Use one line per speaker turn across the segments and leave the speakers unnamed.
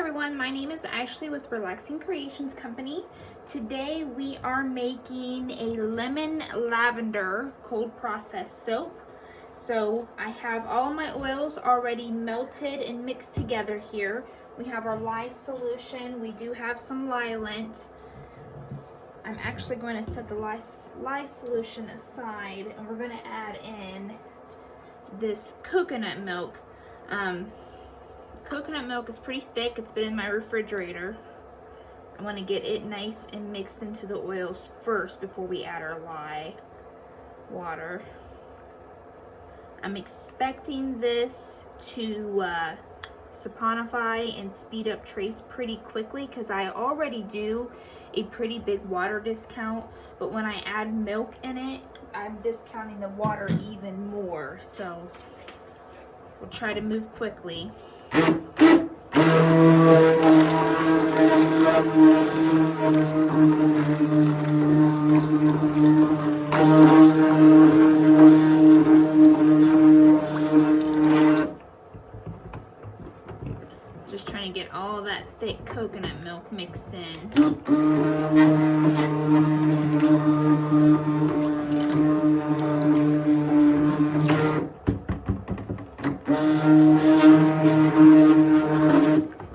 everyone, my name is Ashley with Relaxing Creations Company. Today we are making a lemon lavender cold processed soap. So I have all my oils already melted and mixed together here. We have our lye solution, we do have some lye lint. I'm actually going to set the lye solution aside and we're going to add in this coconut milk. Coconut milk is pretty thick. It's been in my refrigerator. I want to get it nice and mixed into the oils first before we add our lye water. I'm expecting this to saponify and speed up trace pretty quickly because I already do a pretty big water discount, but when I add milk in it, I'm discounting the water even more. So we'll try to move quickly. Just trying to get all that thick coconut milk mixed in.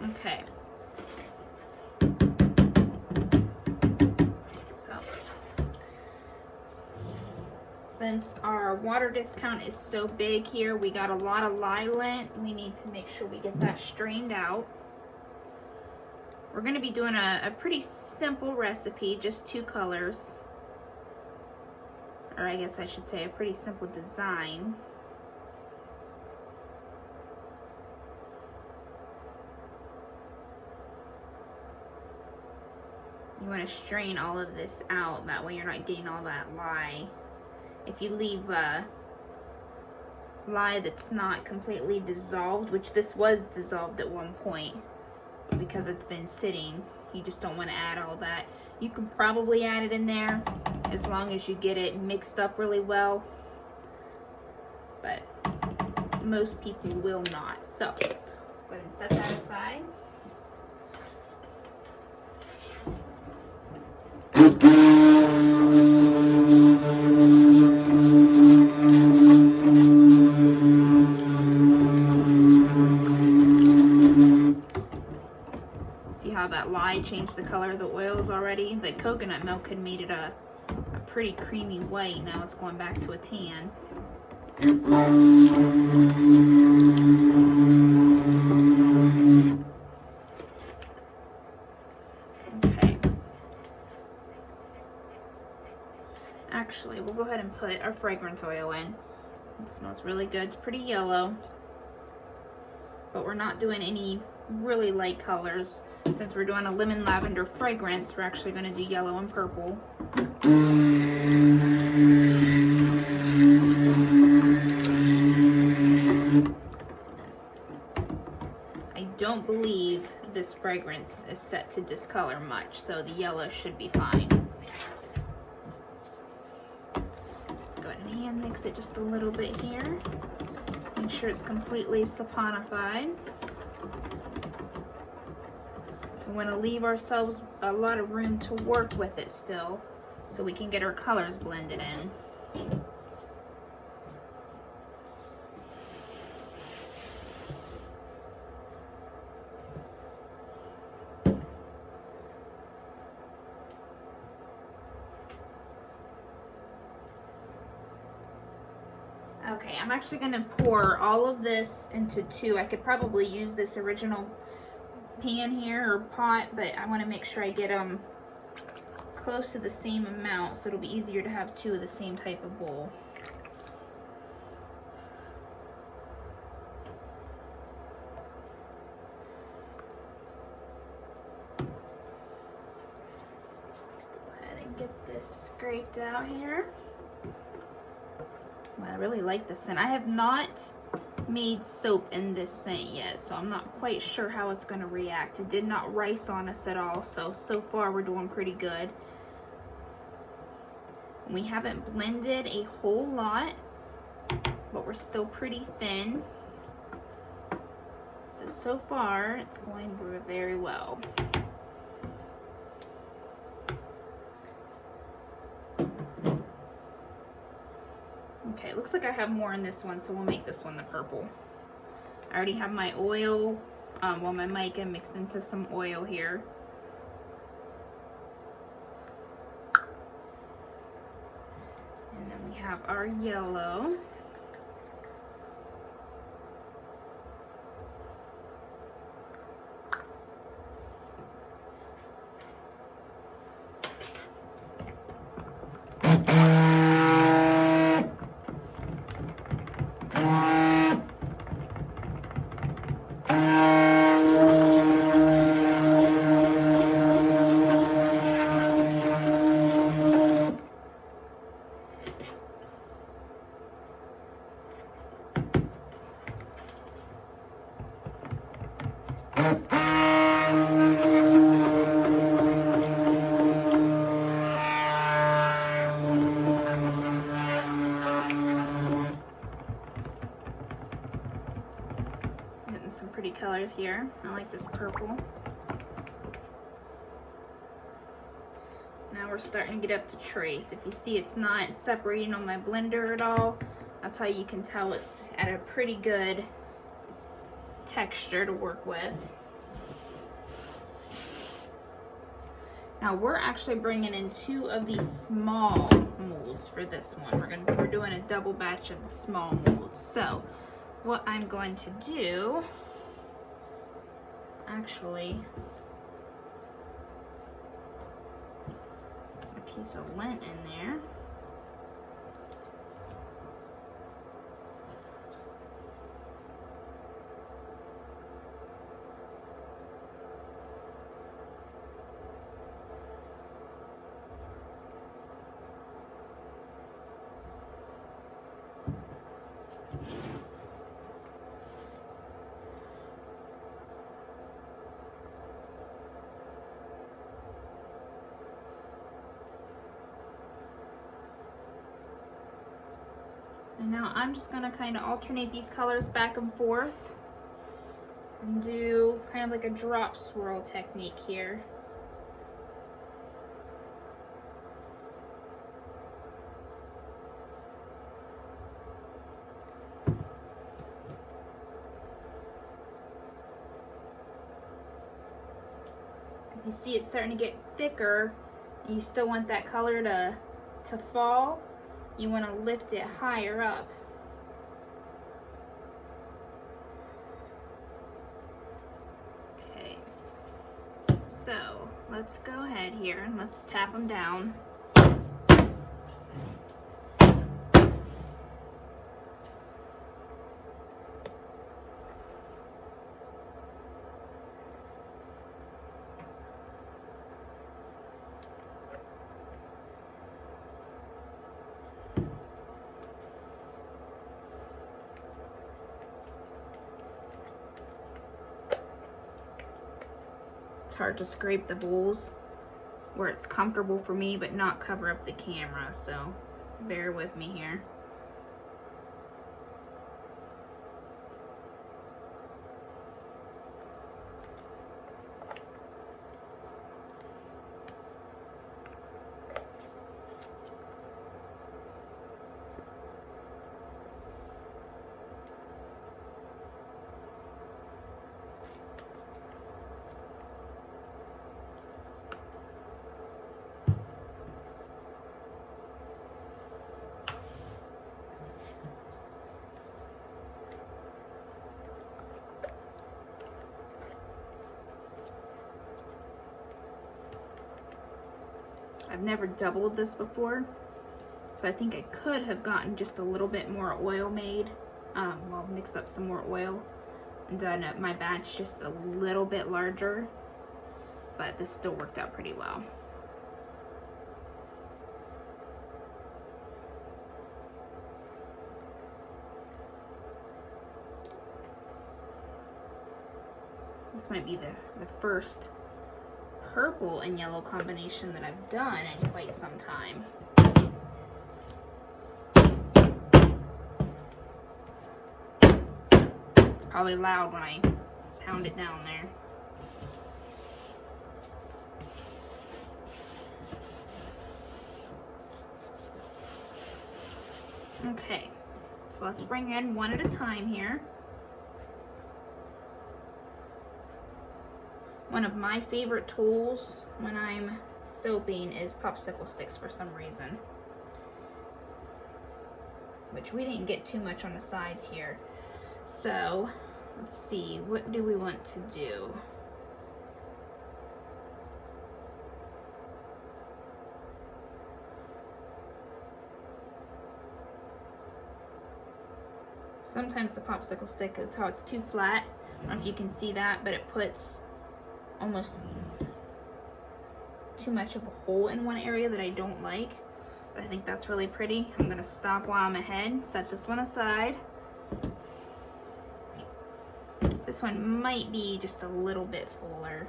Okay. So, since our water discount is so big here, we got a lot of lye lint. We need to make sure we get that strained out. We're going to be doing a pretty simple recipe, just 2 colors. Or I guess I should say a pretty simple design. You want to strain all of this out, that way you're not getting all that lye. If you leave lye that's not completely dissolved, which this was dissolved at one point, but because it's been sitting, you just don't want to add all that. You can probably add it in there as long as you get it mixed up really well, but most people will not. So go ahead and set that aside. See how that lye changed the color of the oils already? The coconut milk had made it a pretty creamy white. Now it's going back to a tan. Okay. Actually, we'll go ahead and put our fragrance oil in. It smells really good. It's pretty yellow, but we're not doing any really light colors. Since we're doing a lemon lavender fragrance, we're actually going to do yellow and purple. I don't believe this fragrance is set to discolor much, so the yellow should be fine. Go ahead and hand mix it just a little bit here. Make sure it's completely saponified. We want to leave ourselves a lot of room to work with it still, so we can get our colors blended in. Okay, I'm actually going to pour all of this into 2. I could probably use this original pan here or pot, but I want to make sure I get them close to the same amount so it'll be easier to have 2 of the same type of bowl. Let's go ahead and get this scraped out here. Well, I really like this scent. I have not made soap in this scent yet, so I'm not quite sure how it's going to react. It did not rice on us at all, so far we're doing pretty good. We haven't blended a whole lot, but we're still pretty thin. So far, it's going very well. Okay, looks like I have more in this one, so we'll make this one the purple. I already have my oil, my mica mixed into some oil here. And then we have our yellow. Getting some pretty colors here. I like this purple. Now we're starting to get up to trace. If you see it's not separating on my blender at all, that's how you can tell it's at a pretty good texture to work with. Now we're actually bringing in 2 of these small molds for this one. We're doing a double batch of the small molds. So what I'm going to do, actually, a piece of lint in there. And now I'm just going to kind of alternate these colors back and forth and do kind of like a drop swirl technique here. If you see it's starting to get thicker, and you still want that color to fall, you want to lift it higher up. Okay, so let's go ahead here and let's tap them down. It's hard to scrape the bowls where it's comfortable for me but not cover up the camera, so bear with me here. I've never doubled this before, so I think I could have gotten just a little bit more oil made, well, mixed up some more oil and done my batch just a little bit larger, but this still worked out pretty well. This might be the first purple and yellow combination that I've done in quite some time. It's probably loud when I pound it down there. Okay, so let's bring in one at a time here. One of my favorite tools when I'm soaping is popsicle sticks for some reason, which we didn't get too much on the sides here. So let's see, what do we want to do? Sometimes the popsicle stick is how it's too flat. I don't know if you can see that, but it puts almost too much of a hole in one area that I don't like. But I think that's really pretty. I'm gonna stop while I'm ahead, set this one aside. This one might be just a little bit fuller.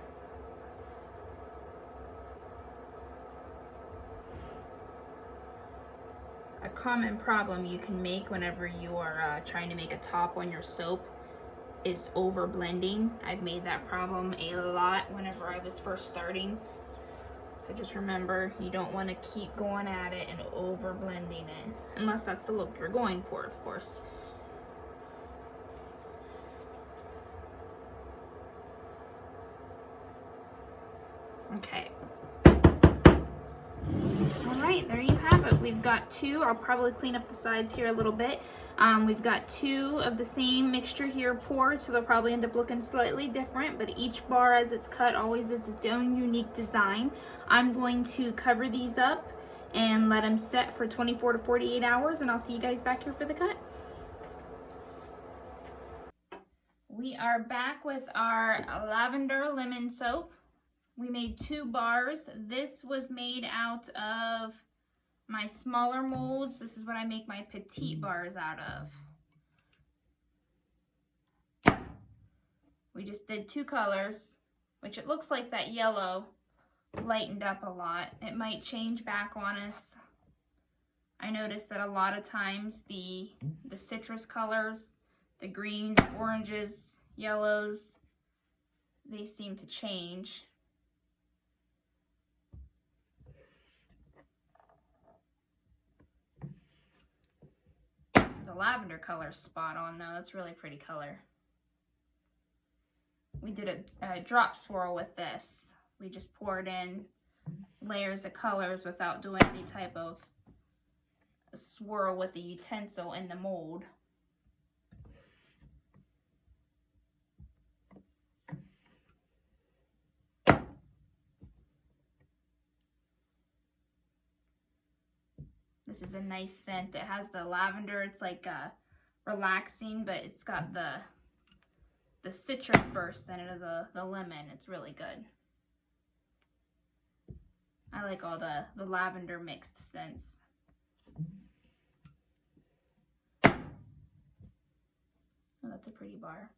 A common problem you can make whenever you are trying to make a top on your soap is over blending. I've made that problem a lot whenever I was first starting. So just remember, you don't want to keep going at it and over blending it, unless that's the look you're going for, of course. Okay. All right, there you have it. We've got two. I'll probably clean up the sides here a little bit. We've got two of the same mixture here poured, so they'll probably end up looking slightly different, but each bar as it's cut always is its own unique design. I'm going to cover these up and let them set for 24 to 48 hours, and I'll see you guys back here for the cut. We are back with our lavender lemon soap. We made 2 bars. This was made out of my smaller molds. This is what I make my petite bars out of. We just did 2 colors, which it looks like that yellow lightened up a lot. It might change back on us. I noticed that a lot of times the citrus colors, the greens, oranges, yellows, they seem to change. The lavender color is spot on though. That's a really pretty color. We did a drop swirl with this. We just poured in layers of colors without doing any type of swirl with the utensil in the mold. This is a nice scent. It has the lavender. It's like relaxing, but it's got the citrus burst in it of the lemon. It's really good. I like all the lavender mixed scents. Oh, that's a pretty bar.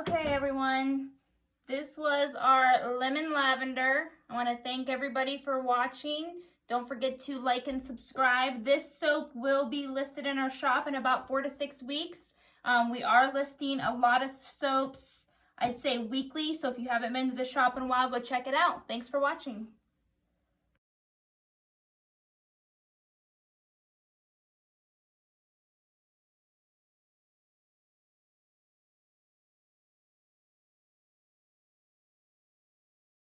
Okay, everyone. This was our lemon lavender. I want to thank everybody for watching. Don't forget to like and subscribe. This soap will be listed in our shop in about 4 to 6 weeks. We are listing a lot of soaps, I'd say weekly. So if you haven't been to the shop in a while, go check it out. Thanks for watching.